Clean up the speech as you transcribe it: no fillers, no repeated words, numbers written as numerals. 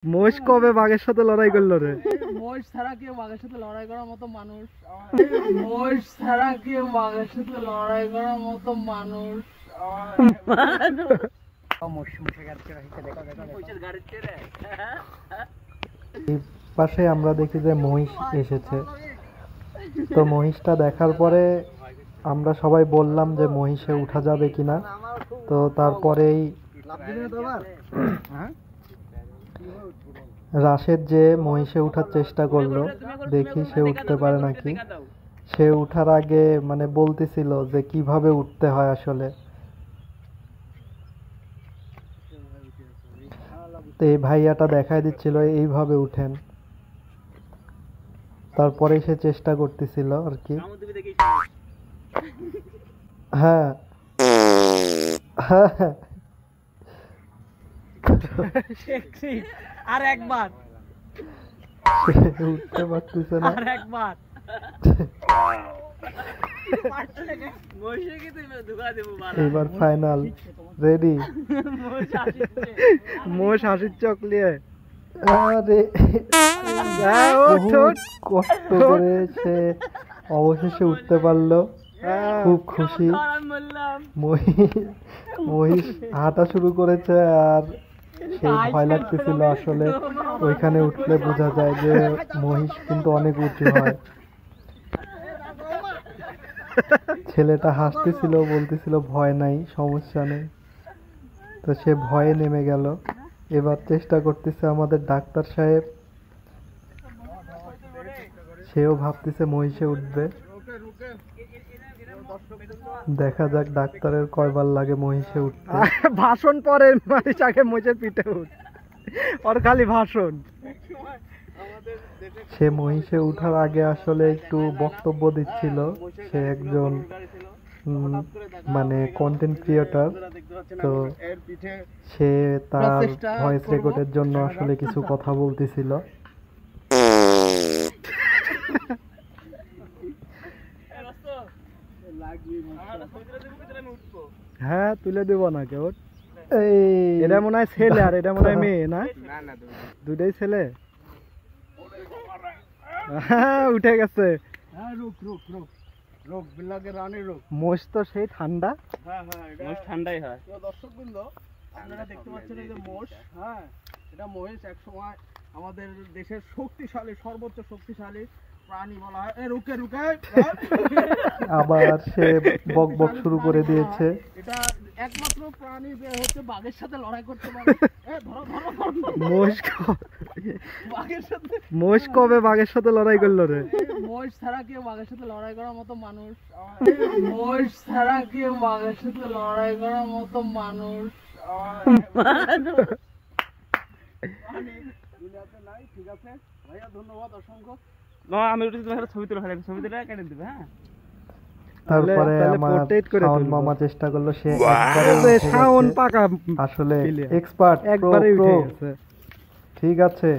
মোষ কবে বাঘের সাথে লড়াই করলো রে? মোষ ছাড়া কেউ বাঘের সাথে লড়াই করার মতো মানুষ। মোষ ছাড়া কেউ বাঘের সাথে লড়াই করার মতো মানুষ। এই পাশে আমরা দেখি যে মহিষ এসেছে, তো মহিষটা দেখার পরে আমরা সবাই বললাম যে মহিষে উঠা যাবে কিনা। তো তারপরেই রাশেদ যে মহিষে উঠার চেষ্টা করলো, দেখি সে উঠতে পারে নাকি। সে উঠার আগে মানে বলতেছিল যে কিভাবে উঠতে হয় আসলে। তো এই ভাইয়াটা দেখাই দিচ্ছিল এইভাবে উঠেন, তারপরে সে চেষ্টা করতেছিল আর কি। হ্যাঁ হ্যাঁ, আর একবার উঠতে পারতেছে না। আর একবার এবার ফাইনাল রেডি। মোষ হাসির চকলিয়ে আরে কষ্ট করে সে অবশেষে উঠতে পারলো, খুব খুশি। মহিষ হাঁটা শুরু করেছে আর সে ভয় লাগতেছিল আসলে। ওইখানে উঠলে বোঝা যায় যে মহিষ কিন্তু অনেক উঁচু হয়। ছেলেটা হাসতেছিল, বলতেছিল ভয় নাই, সমস্যা নেই। তো সে ভয়ে নেমে গেল। এবার চেষ্টা করতেছে আমাদের ডাক্তার সাহেব, সেও ভাবতেছে মহিষে উঠবে। দেখা যাক ডাক্তারের কয়বার লাগে মহিষে উঠতে। ভাষণ পরে মহিষ আগে মহিষের পিঠে উঠ, ওর খালি ভাষণ। সে মহিষে উঠার আগে আসলে একটু বক্তব্য দিচ্ছিল। সে একজন মানে কন্টেন্ট ক্রিয়েটর, তো সে তার ভয়েস রেকর্ডের জন্য আসলে কিছু কথা বলতেছিল। হ্যাঁ তুলে দেবো না কেউ। এটা মনে হয় ছেলে আর এটা মনে হয় মেয়ে, না দুটাই ছেলে। হ্যাঁ উঠে গেছে। মোষ তো সেই ঠান্ডা। মোষ ঠান্ডাই হয়। দর্শক বৃন্দ, আপনারা দেখতে পাচ্ছেন এই যে মোষ, হ্যাঁ এটা মহিষ এক সময় আমাদের দেশের শক্তিশালী, সর্বোচ্চ শক্তিশালী প্রাণী বলা হয়। রুকে রুকে আবার সে বক বক শুরু করে দিয়েছে। এটা একমাত্র প্রাণী যে হচ্ছে বাঘের সাথে লড়াই করতে পারে। মোষ কবে বাঘের সাথে লড়াই করলো রে? মোষ ছাড়া কেউ বাঘের সাথে লড়াই করার মতো মানুষ। মোষ ছাড়া কেউ বাঘের সাথে লড়াই করার মতো মানুষ ঠিক আছে ভাইয়া, ধন্যবাদ অসংখ্য। আমি ছবি তুলে ফেলে, ছবি তুলে কেটে দিবে। হ্যাঁ তারপরে আমার শাওন মামা চেষ্টা করলো, সে একবারে শাওন পাকা আসলে এক্সপার্ট, একবারে উঠে গেছে। ঠিক আছে।